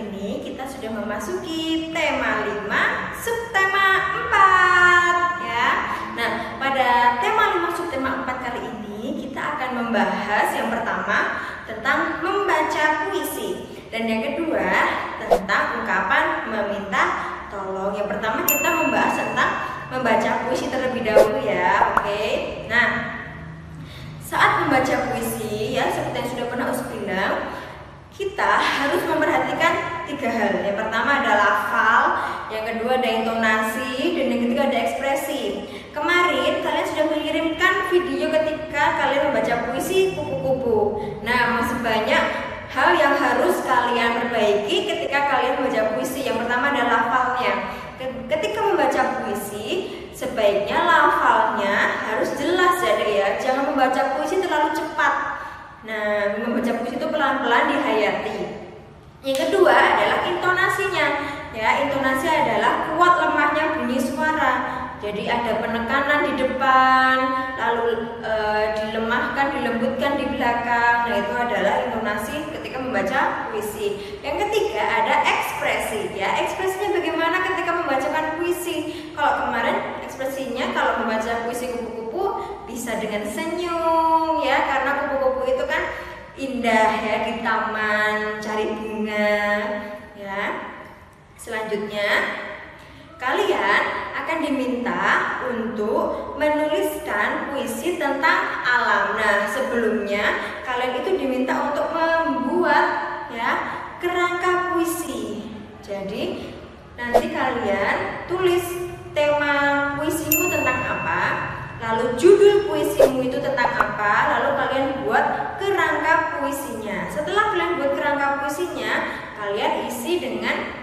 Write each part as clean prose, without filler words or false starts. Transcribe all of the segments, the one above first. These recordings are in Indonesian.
ini kita sudah memasuki tema 5, subtema 4 ya. Nah, pada tema 5 subtema 4 kali ini kita akan membahas yang pertama tentang membaca puisi dan yang kedua tentang ungkapan meminta tolong. Yang pertama kita membahas tentang membaca puisi terlebih dahulu ya. Oke. Nah, saat membaca puisi ya seperti yang sudah pernah Us bilang, kita harus memperhatikan 3 hal. Yang pertama ada lafal, yang kedua ada intonasi, dan yang ketiga ada ekspresi. Kemarin kalian sudah mengirimkan video ketika kalian membaca puisi kupu-kupu. Nah, masih banyak hal yang harus kalian perbaiki ketika kalian membaca puisi. Yang pertama ada lafalnya. Ketika membaca puisi, sebaiknya lafalnya harus jelas ya. Jangan membaca puisi terlalu cepat. Nah, membaca puisi itu pelan-pelan dihayati. Yang kedua adalah intonasinya. Ya, intonasi adalah kuat lemahnya bunyi suara. Jadi ada penekanan di depan, lalu dilemahkan, dilembutkan di belakang. Nah, itu adalah intonasi ketika membaca puisi. Yang ketiga ada ekspresi. Ya, ekspresinya bagaimana ketika membacakan puisi? Kalau kemarin ekspresinya kalau membaca puisi kupu-kupu bisa dengan senyum ya, karena kupu-kupu itu kan indah ya di taman cari bunga ya. Selanjutnya kalian akan diminta untuk menuliskan puisi tentang alam. Nah, sebelumnya kalian itu diminta untuk membuat ya kerangka puisi. Jadi nanti kalian tulis tema puisimu tentang apa, lalu judul puisimu itu tentang apa, lalu kalian buat kerangka puisinya. Setelah kalian buat kerangka puisinya, kalian isi dengan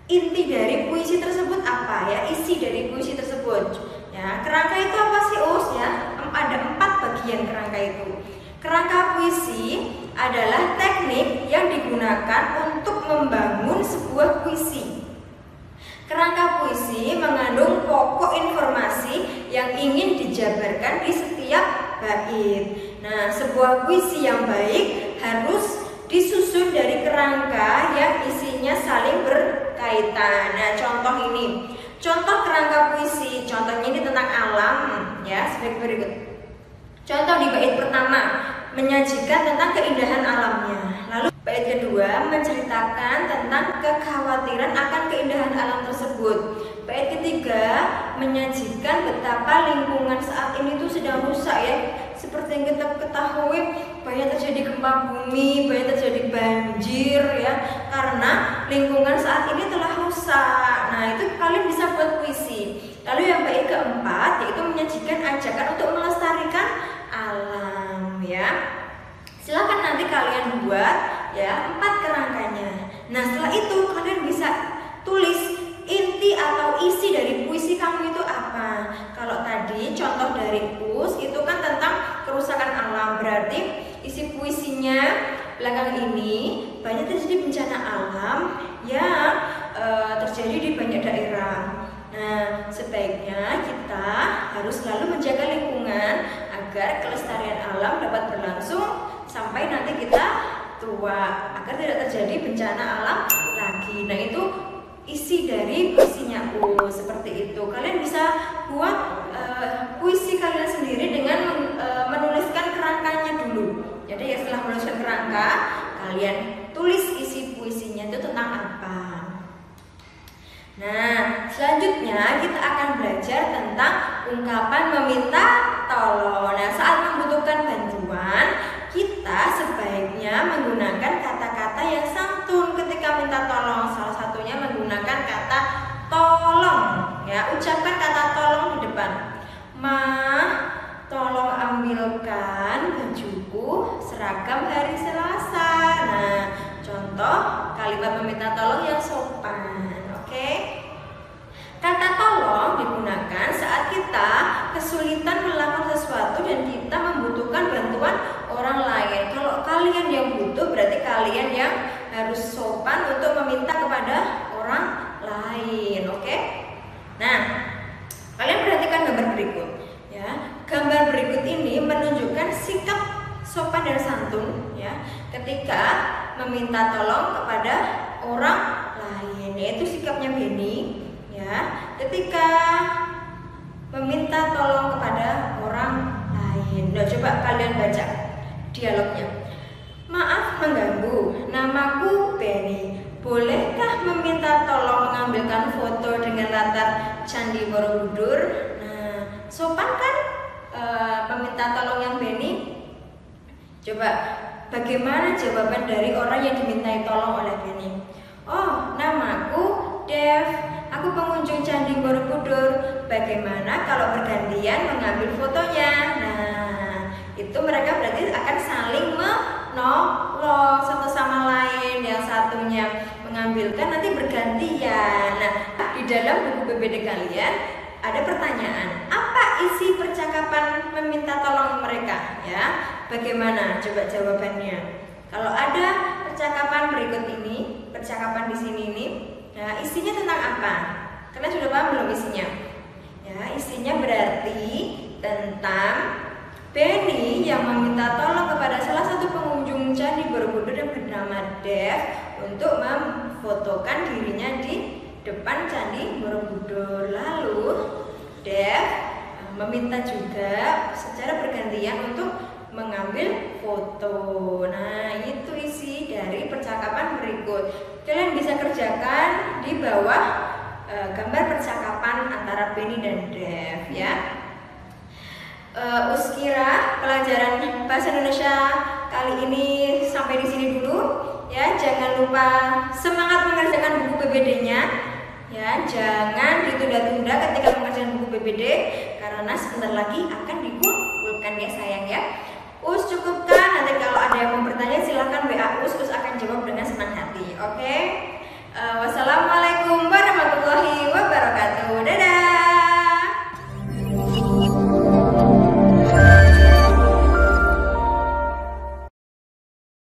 inti dari puisi tersebut apa ya, isi dari puisi tersebut ya. Kerangka itu apa sih Us ya? Ada 4 bagian kerangka itu. Kerangka puisi adalah teknik yang digunakan untuk membangun sebuah puisi. Kerangka puisi mengandung pokok informasi yang ingin dijabarkan di setiap bait. Nah, sebuah puisi yang baik harus disusun dari kerangka yang isinya saling berkaitan. Nah, contoh ini. Contoh kerangka puisi, contohnya ini tentang alam ya, sebagai berikut. Contoh di bait pertama, menyajikan tentang keindahan alamnya. Lalu bait kedua menceritakan tentang kekhawatiran akan keindahan alam tersebut. Bait ketiga menyajikan betapa lingkungan saat ini tuh sedang rusak ya. Seperti yang kita ketahui, banyak terjadi gempa bumi, banyak terjadi banjir ya, karena lingkungan saat ini telah rusak. Nah, itu kalian bisa buat puisi. Lalu yang bait keempat yaitu menyajikan ajakan untuk melestarikan alam ya. Silahkan nanti kalian buat ya 4 kerangkanya. Nah, setelah itu kalian bisa tulis inti atau isi dari puisi kamu itu apa. Kalau tadi contoh dari Us itu kan tentang kerusakan alam, berarti isi puisinya belakang ini banyak terjadi bencana alam yang terjadi di banyak daerah. Nah, sebaiknya kita harus selalu menjaga lingkungan agar kelestarian alam dapat berlangsung sampai nanti kita tua, agar tidak terjadi bencana alam lagi. Nah, itu isi dari puisinya seperti itu. Kalian bisa buat puisi kalian sendiri dengan menuliskan kerangkanya dulu. Jadi ya, setelah menuliskan kerangka, kalian tulis isi puisinya itu tentang apa. Nah, selanjutnya kita akan belajar tentang ungkapan meminta tolong. Nah, saat membutuhkan bantuan, kita sebaiknya menggunakan kata-kata yang santun ketika minta tolong. Salah satunya menggunakan kata tolong ya. Ucapkan kata tolong di depan. Ma, tolong ambilkan bajuku seragam hari Selasa. Nah, contoh kalimat meminta tolong yang sopan. Oke? Kata tolong digunakan saat kita kesulitan melakukan sesuatu dan kita membutuhkan bantuan orang lain. Kalau kalian yang butuh, berarti kalian yang harus sopan untuk meminta kepada orang lain. Oke? Nah, kalian perhatikan gambar berikut ya. Gambar berikut ini menunjukkan sikap sopan dan santun ya ketika meminta tolong kepada orang lain, yaitu sikapnya Benny ya ketika meminta tolong kepada orang lain. Nah, coba kalian baca dialognya. Maaf mengganggu, namaku Benny. Bolehkah meminta tolong mengambilkan foto dengan latar Candi Borobudur? Nah, sopan kan meminta tolong yang Benny? Coba bagaimana jawaban dari orang yang dimintai tolong oleh Benny? Oh, namaku Dev. Aku pengunjung Candi Borobudur. Bagaimana kalau bergantian mengambil fotonya? Nah, itu mereka berarti akan saling menolong satu sama lain. Yang satunya mengambilkan, nanti bergantian. Nah, di dalam buku PBD kalian ada pertanyaan, apa isi percakapan meminta tolong mereka ya? Bagaimana coba jawabannya? Kalau ada percakapan berikut ini, percakapan di sini ini, nah isinya tentang apa? Kalian sudah paham belum isinya? Ya, isinya berarti tentang Benny yang meminta tolong kepada salah satu pengunjung Candi Borobudur yang bernama Dev untuk memfotokan dirinya di depan Candi Borobudur. Lalu Dev meminta juga secara bergantian untuk mengambil foto. Nah, itu isi dari percakapan berikut. Kalian bisa kerjakan di bawah gambar percakapan antara Benny dan Dev ya. Uskira pelajaran bahasa Indonesia kali ini sampai di sini dulu ya. Jangan lupa semangat mengerjakan buku PBD-nya ya. Jangan ditunda-tunda ketika mengerjakan buku PBD karena sebentar lagi akan dikumpulkan ya sayang ya. Us cukupkan, nanti kalau ada yang mau bertanya silahkan WA Us akan jawab dengan senang hati. Oke.